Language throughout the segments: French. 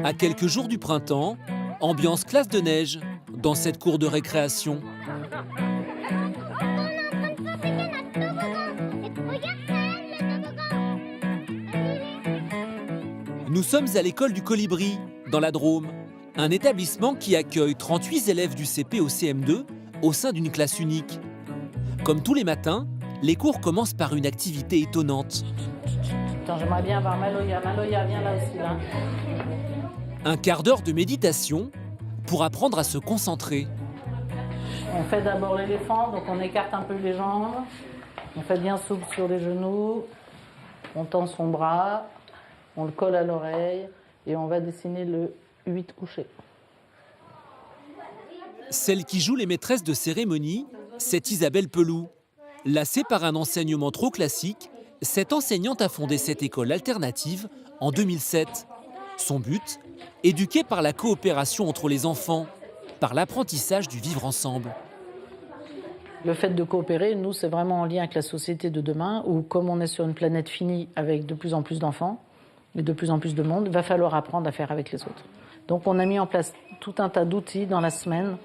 À quelques jours du printemps, ambiance classe de neige dans cette cour de récréation. Nous sommes à l'école du Colibri, dans la Drôme, un établissement qui accueille 38 élèves du CP au CM2 au sein d'une classe unique. Comme tous les matins, les cours commencent par une activité étonnante. Attends, j'aimerais bien avoir Maloya. Maloya, viens là aussi, là. Un quart d'heure de méditation pour apprendre à se concentrer. On fait d'abord l'éléphant, donc on écarte un peu les jambes. On fait bien souple sur les genoux. On tend son bras. On le colle à l'oreille. Et on va dessiner le 8 couché. Celle qui joue les maîtresses de cérémonie, c'est Isabelle Peloux. Lassée par un enseignement trop classique, cette enseignante a fondé cette école alternative en 2007. Son but, éduquer par la coopération entre les enfants, par l'apprentissage du vivre ensemble. Le fait de coopérer, nous, c'est vraiment en lien avec la société de demain, où comme on est sur une planète finie avec de plus en plus d'enfants et de plus en plus de monde, il va falloir apprendre à faire avec les autres. Donc on a mis en place tout un tas d'outils dans la semaine,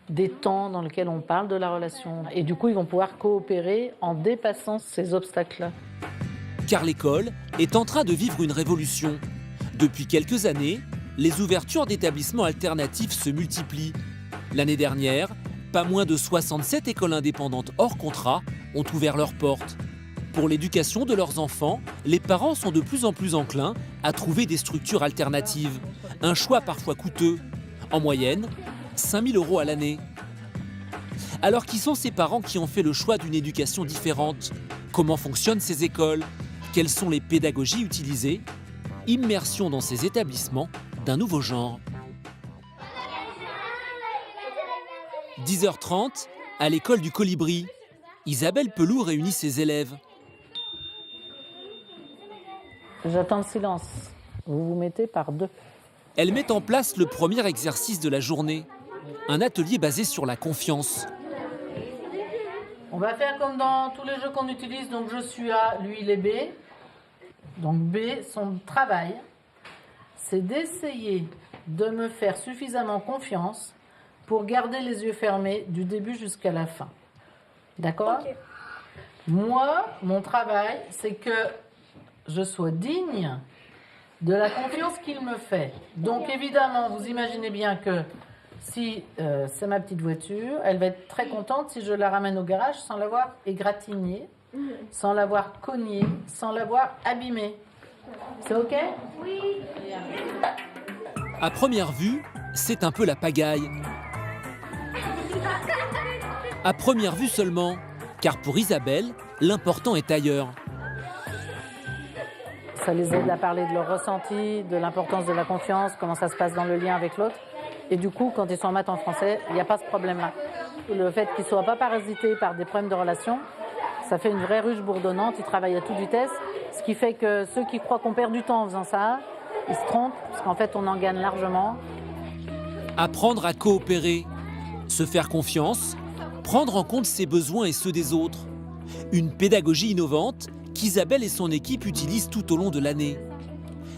des temps dans lesquels on parle de la relation. Et du coup, ils vont pouvoir coopérer en dépassant ces obstacles-là. Car l'école est en train de vivre une révolution. Depuis quelques années, les ouvertures d'établissements alternatifs se multiplient. L'année dernière, pas moins de 67 écoles indépendantes hors contrat ont ouvert leurs portes. Pour l'éducation de leurs enfants, les parents sont de plus en plus enclins à trouver des structures alternatives. Un choix parfois coûteux. En moyenne, 5 000 € à l'année. Alors qui sont ces parents qui ont fait le choix d'une éducation différente? Comment fonctionnent ces écoles? Quelles sont les pédagogies utilisées? Immersion dans ces établissements d'un nouveau genre. 10h30, à l'école du Colibri. Isabelle Peloux réunit ses élèves. J'attends le silence. Vous vous mettez par deux. Elle met en place le premier exercice de la journée. Un atelier basé sur la confiance. On va faire comme dans tous les jeux qu'on utilise. Donc je suis A, lui il est B. Donc B, son travail, c'est d'essayer de me faire suffisamment confiance pour garder les yeux fermés du début jusqu'à la fin. D'accord ? Okay. Moi, mon travail, c'est que je sois digne de la confiance qu'il me fait. Donc évidemment, vous imaginez bien que si c'est ma petite voiture, elle va être très contente si je la ramène au garage sans l'avoir égratignée, sans l'avoir cognée, sans l'avoir abîmée. C'est OK ? Oui. À première vue, c'est un peu la pagaille. À première vue seulement, car pour Isabelle, l'important est ailleurs. Ça les aide à parler de leur ressenti, de l'importance de la confiance, comment ça se passe dans le lien avec l'autre. Et du coup, quand ils sont en maths en français, il n'y a pas ce problème-là. Le fait qu'ils ne soient pas parasités par des problèmes de relation, ça fait une vraie ruche bourdonnante, ils travaillent à toute vitesse, ce qui fait que ceux qui croient qu'on perd du temps en faisant ça, ils se trompent, parce qu'en fait, on en gagne largement. Apprendre à coopérer, se faire confiance, prendre en compte ses besoins et ceux des autres. Une pédagogie innovante qu'Isabelle et son équipe utilisent tout au long de l'année.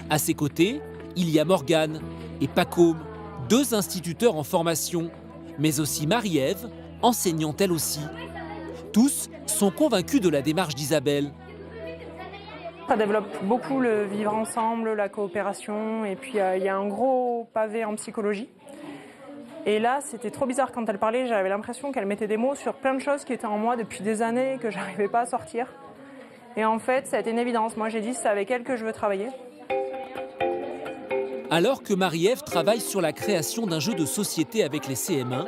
À ses côtés, il y a Morgane et Pacôme, 2 instituteurs en formation, mais aussi Marie-Ève, enseignante elle aussi. Tous sont convaincus de la démarche d'Isabelle. Ça développe beaucoup le vivre ensemble, la coopération, et puis il y a un gros pavé en psychologie. Et là, c'était trop bizarre quand elle parlait, j'avais l'impression qu'elle mettait des mots sur plein de choses qui étaient en moi depuis des années et que je n'arrivais pas à sortir. Et en fait, ça a été une évidence. Moi, j'ai dit, c'est avec elle que je veux travailler. Alors que Marie-Ève travaille sur la création d'un jeu de société avec les CM1,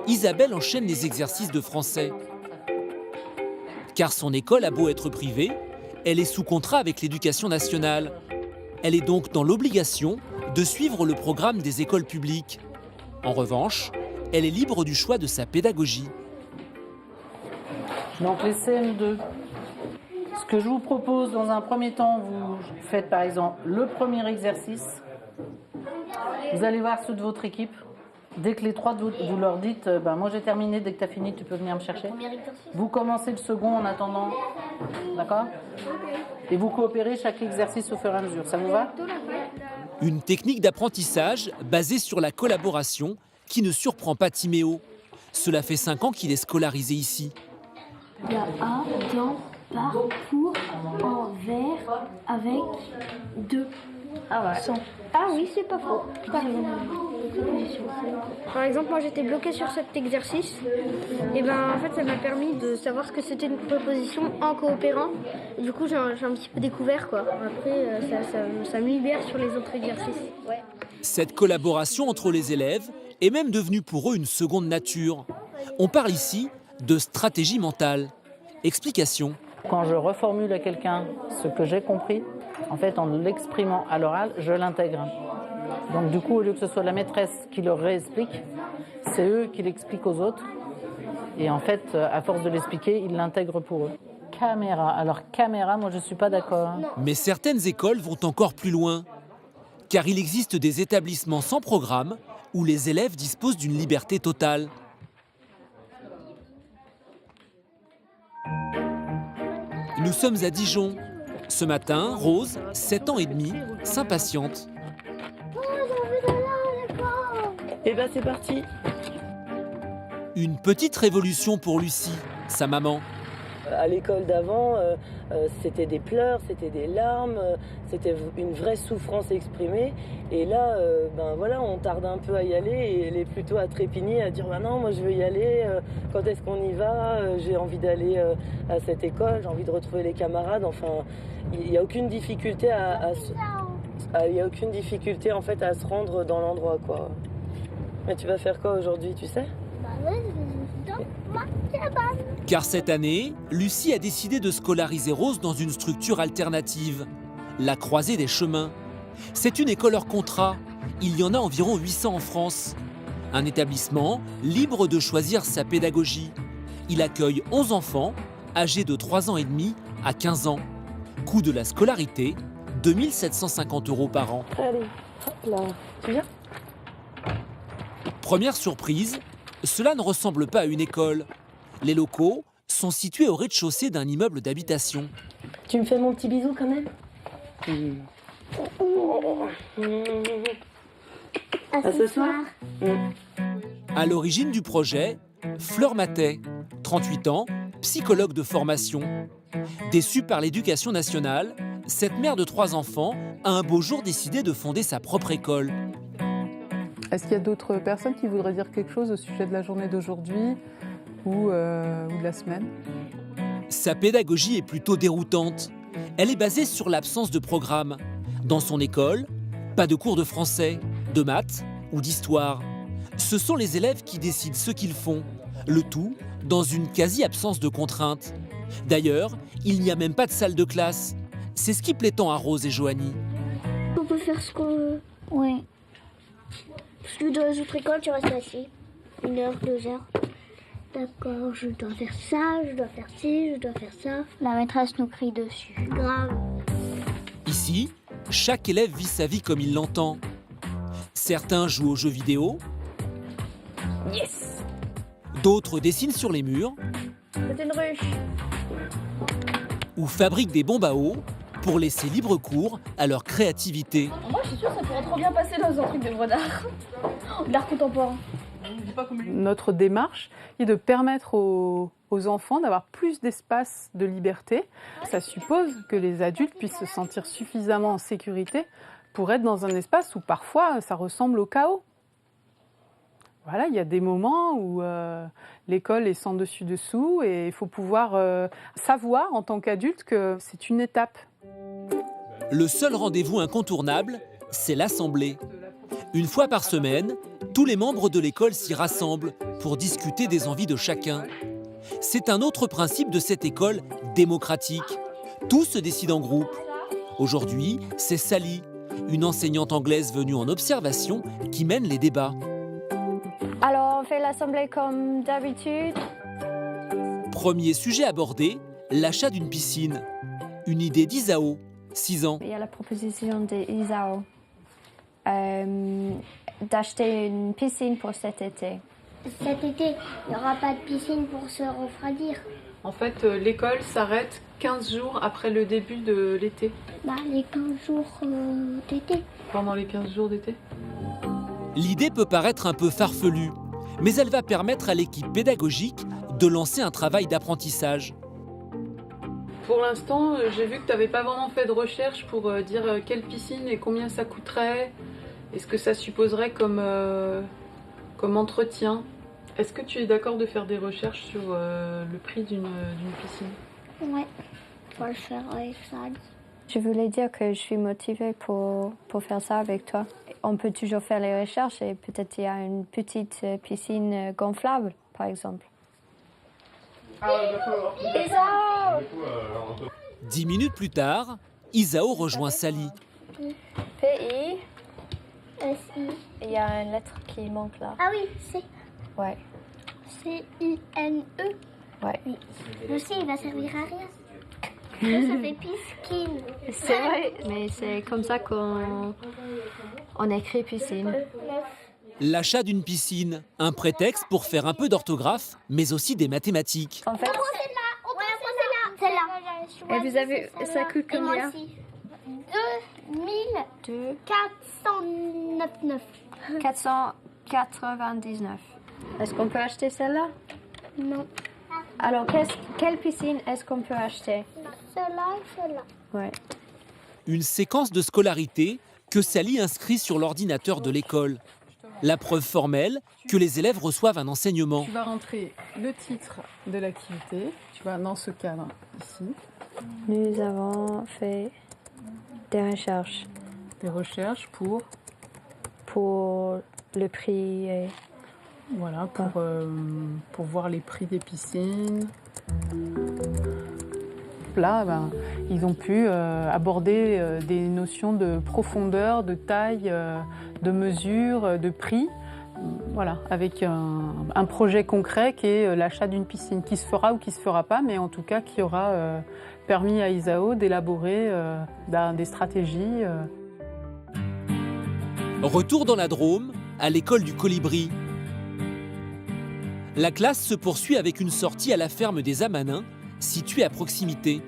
Isabelle enchaîne les exercices de français. Car son école a beau être privée, elle est sous contrat avec l'Éducation nationale. Elle est donc dans l'obligation de suivre le programme des écoles publiques. En revanche, elle est libre du choix de sa pédagogie. Donc les CM2. Ce que je vous propose dans un premier temps, vous faites par exemple le premier exercice. Vous allez voir ceux de votre équipe. Dès que les 3 de vous leur dites moi j'ai terminé, dès que tu as fini, tu peux venir me chercher. Vous commencez le second en attendant. D'accord ? Et vous coopérez chaque exercice au fur et à mesure. Ça vous va ? Une technique d'apprentissage basée sur la collaboration qui ne surprend pas Timéo. Cela fait 5 ans qu'il est scolarisé ici. Il y a à, dans, par, pour, en, vers, avec, de, sans. Ah oui, c'est pas faux. Par exemple, moi j'étais bloquée sur cet exercice. Et ben en fait, ça m'a permis de savoir ce que c'était une préposition en coopérant. Et du coup, j'ai un petit peu découvert quoi. Après, ça me libère sur les autres exercices. Ouais. Cette collaboration entre les élèves est même devenue pour eux une seconde nature. On parle ici de stratégie mentale. Explication. Quand je reformule à quelqu'un ce que j'ai compris, en fait, en l'exprimant à l'oral, je l'intègre. Donc du coup, au lieu que ce soit la maîtresse qui le réexplique, c'est eux qui l'expliquent aux autres. Et en fait, à force de l'expliquer, ils l'intègrent pour eux. Caméra. Alors caméra, moi je ne suis pas d'accord. Mais certaines écoles vont encore plus loin. Car il existe des établissements sans programme où les élèves disposent d'une liberté totale. Nous sommes à Dijon. Ce matin, Rose, 7 ans et demi, s'impatiente. Eh ben c'est parti. Une petite révolution pour Lucie, sa maman. À l'école d'avant, c'était des pleurs, c'était des larmes, c'était une vraie souffrance exprimée. Et là, ben voilà, on tarde un peu à y aller et elle est plutôt à trépigner, à dire bah non, moi je veux y aller. Quand est-ce qu'on y va? J'ai envie d'aller à cette école, j'ai envie de retrouver les camarades. Enfin, il n'y a aucune difficulté il y a aucune difficulté en fait à se rendre dans l'endroit quoi. Mais tu vas faire quoi aujourd'hui, tu sais? Car cette année, Lucie a décidé de scolariser Rose dans une structure alternative, la Croisée des Chemins. C'est une école hors contrat. Il y en a environ 800 en France. Un établissement libre de choisir sa pédagogie. Il accueille 11 enfants, âgés de 3 ans et demi à 15 ans. Coût de la scolarité, 2 750 € par an. Allez, hop là, tu viens? Première surprise, cela ne ressemble pas à une école. Les locaux sont situés au rez-de-chaussée d'un immeuble d'habitation. Tu me fais mon petit bisou quand même? À ce soir. À l'origine du projet, Fleur Matet, 38 ans, psychologue de formation. Déçue par l'éducation nationale, cette mère de 3 enfants a un beau jour décidé de fonder sa propre école. Est-ce qu'il y a d'autres personnes qui voudraient dire quelque chose au sujet de la journée d'aujourd'hui ou de la semaine? Sa pédagogie est plutôt déroutante. Elle est basée sur l'absence de programme. Dans son école, pas de cours de français, de maths ou d'histoire. Ce sont les élèves qui décident ce qu'ils font, le tout dans une quasi-absence de contraintes. D'ailleurs, il n'y a même pas de salle de classe. C'est ce qui plaît tant à Rose et Joanie. On peut faire ce qu'on veut. Oui. Parce que dans les autres écoles, tu restes assis. 1 heure, 2 heures. D'accord, je dois faire ça, je dois faire ci, je dois faire ça. La maîtresse nous crie dessus. Grave. Ici, chaque élève vit sa vie comme il l'entend. Certains jouent aux jeux vidéo. Yes! D'autres dessinent sur les murs. C'est une ruche. Ou fabriquent des bombes à eau pour laisser libre cours à leur créativité. Moi, je suis sûre que ça pourrait trop bien passer dans un truc d'œuvre d'art. De l'art contemporain. Notre démarche est de permettre aux enfants d'avoir plus d'espace de liberté. Ça suppose que les adultes puissent se sentir suffisamment en sécurité pour être dans un espace où parfois ça ressemble au chaos. Voilà, il y a des moments où l'école est sans dessus-dessous et il faut pouvoir savoir en tant qu'adulte que c'est une étape. Le seul rendez-vous incontournable, c'est l'assemblée. Une fois par semaine, tous les membres de l'école s'y rassemblent pour discuter des envies de chacun. C'est un autre principe de cette école démocratique. Tout se décide en groupe. Aujourd'hui, c'est Sally, une enseignante anglaise venue en observation, qui mène les débats. Alors, on fait l'assemblée comme d'habitude. Premier sujet abordé, l'achat d'une piscine. Une idée d'Isao, 6 ans. Il y a la proposition d'Isao d'acheter une piscine pour cet été. Cet été, il n'y aura pas de piscine pour se refroidir. En fait, l'école s'arrête 15 jours après le début de l'été. Les 15 jours d'été. Pendant les 15 jours d'été. L'idée peut paraître un peu farfelue, mais elle va permettre à l'équipe pédagogique de lancer un travail d'apprentissage. Pour l'instant, j'ai vu que tu n'avais pas vraiment fait de recherche pour dire quelle piscine et combien ça coûterait, et ce que ça supposerait comme entretien. Est-ce que tu es d'accord de faire des recherches sur le prix d'une piscine? Ouais, on va le faire avec ça. Je voulais dire que je suis motivée pour faire ça avec toi. On peut toujours faire les recherches et peut-être il y a une petite piscine gonflable, par exemple. 10 minutes plus tard, Isao rejoint Sally. PI, S-I. il y a une lettre qui manque là. Ah oui, c'est Ouais, C-I-N-E. ouais. Oui. Je sais, il va servir à rien. Ça fait piscine. C'est vrai, mais c'est comme ça qu'on écrit piscine. L'achat d'une piscine, un prétexte pour faire un peu d'orthographe, mais aussi des mathématiques. En fait, C'est là. et vous avez, ça coûte Et moi combien? aussi. 2 2499. 499. Est-ce qu'on peut acheter celle-là? Non. Alors, quelle piscine est-ce qu'on peut acheter? Cela et cela. Ouais. Une séquence de scolarité que Sally inscrit sur l'ordinateur de l'école. La preuve formelle que les élèves reçoivent un enseignement. Tu vas rentrer le titre de l'activité, tu vas dans ce cadre ici, Nous avons fait des recherches des recherches pour le prix et voilà, pour voir les prix des piscines. Là, ils ont pu aborder des notions de profondeur, de taille, de mesure, de prix. Voilà, avec un projet concret qui est l'achat d'une piscine, qui se fera ou qui ne se fera pas, mais en tout cas qui aura permis à Isao d'élaborer des stratégies. Retour dans la Drôme, à l'école du Colibri. La classe se poursuit avec une sortie à la ferme des Amanins, située à proximité.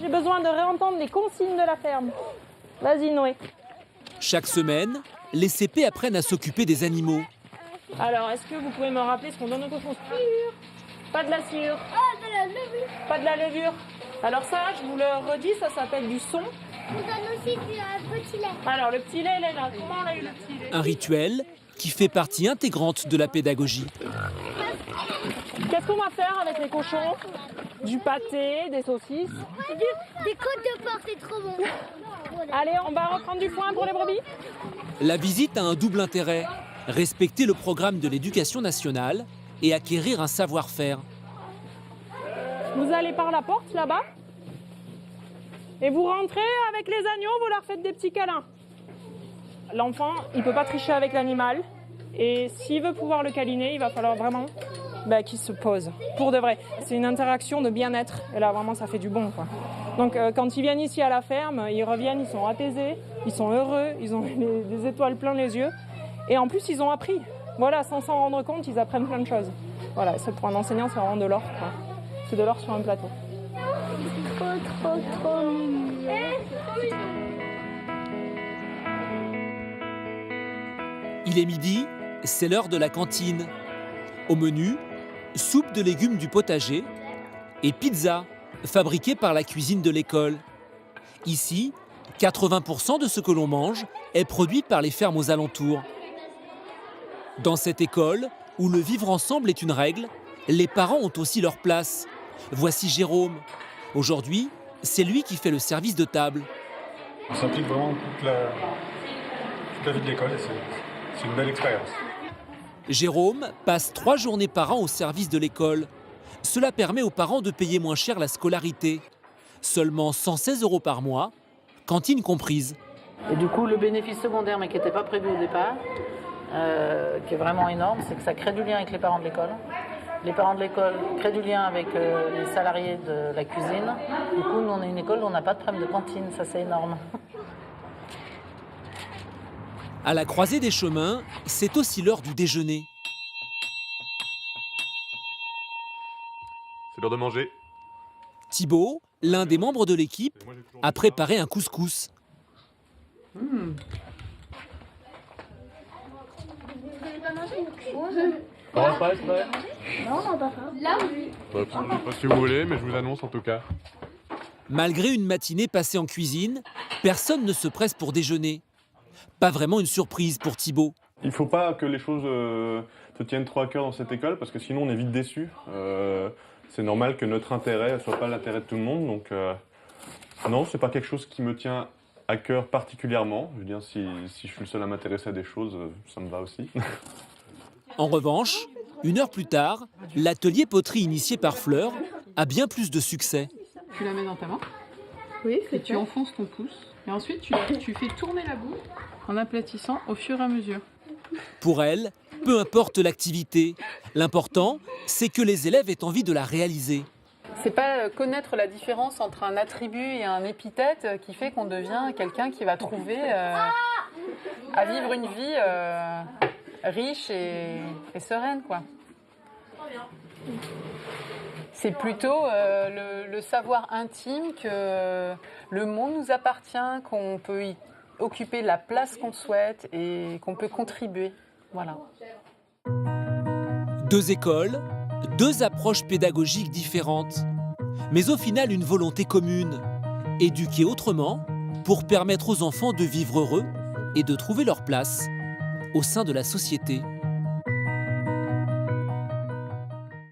J'ai besoin de réentendre les consignes de la ferme. Vas-y, Noé. Chaque semaine, les CP apprennent à s'occuper des animaux. Alors, est-ce que vous pouvez me rappeler ce qu'on donne aux cochons? Pas de la sciure. De la levure. Pas de la levure. Alors ça, je vous le redis, ça s'appelle du son. On donne aussi du petit lait. Alors, le petit lait, il est là. Comment on a eu le petit lait? Un rituel qui fait partie intégrante de la pédagogie. Qu'est-ce qu'on va faire avec les cochons? Du pâté, des saucisses. Des côtes de porc, c'est trop bon. Allez, on va reprendre du foin pour les brebis. La visite a un double intérêt. Respecter le programme de l'éducation nationale et acquérir un savoir-faire. Vous allez par la porte, là-bas. Et vous rentrez avec les agneaux, vous leur faites des petits câlins. L'enfant, il ne peut pas tricher avec l'animal. Et s'il veut pouvoir le câliner, il va falloir vraiment qu'il se pose. Pour de vrai. C'est une interaction de bien-être. Et là, vraiment, ça fait du bon, quoi. Donc, quand ils viennent ici à la ferme, ils reviennent, ils sont apaisés, ils sont heureux, ils ont des étoiles plein les yeux. Et en plus, ils ont appris. Voilà, sans s'en rendre compte, ils apprennent plein de choses. Voilà, ça, pour un enseignant, c'est vraiment de l'or, quoi. C'est de l'or sur un plateau. Trop mignon. Il est midi, c'est l'heure de la cantine. Au menu, soupe de légumes du potager et pizza, fabriquée par la cuisine de l'école. Ici, 80% de ce que l'on mange est produit par les fermes aux alentours. Dans cette école, où le vivre ensemble est une règle, les parents ont aussi leur place. Voici Jérôme. Aujourd'hui, c'est lui qui fait le service de table. On s'implique vraiment toute la vie de l'école et c'est une belle expérience. Jérôme passe 3 journées par an au service de l'école. Cela permet aux parents de payer moins cher la scolarité. Seulement 116 € par mois, cantine comprise. Et du coup, le bénéfice secondaire, mais qui n'était pas prévu au départ, qui est vraiment énorme, c'est que ça crée du lien avec les parents de l'école. Les parents de l'école créent du lien avec les salariés de la cuisine. Du coup, nous, on est une école où on n'a pas de problème de cantine, ça c'est énorme. À la croisée des chemins, c'est aussi l'heure du déjeuner. C'est l'heure de manger. Thibaut, l'un des membres de l'équipe, a préparé un couscous. Je sais pas si vous voulez, mais je vous annonce en tout cas. Malgré une matinée passée en cuisine, personne ne se presse pour déjeuner. Pas vraiment une surprise pour Thibaut. Il ne faut pas que les choses te tiennent trop à cœur dans cette école, parce que sinon on est vite déçu. C'est normal que notre intérêt ne soit pas l'intérêt de tout le monde. Donc non, c'est pas quelque chose qui me tient à cœur particulièrement. Je veux dire, si je suis le seul à m'intéresser à des choses, ça me va aussi. En revanche, 1 heure plus tard, l'atelier poterie initié par Fleur a bien plus de succès. Tu la mets dans ta main. Oui, Et tu enfonces ton pouce. Et ensuite, tu fais tourner la boue en aplatissant au fur et à mesure. Pour elle, peu importe l'activité, l'important, c'est que les élèves aient envie de la réaliser. C'est pas connaître la différence entre un attribut et un épithète qui fait qu'on devient quelqu'un qui va trouver à vivre une vie riche et sereine, quoi. C'est plutôt le savoir intime que le monde nous appartient, qu'on peut y occuper la place qu'on souhaite et qu'on peut contribuer. Voilà. 2 écoles, 2 approches pédagogiques différentes, mais au final une volonté commune, éduquer autrement pour permettre aux enfants de vivre heureux et de trouver leur place au sein de la société.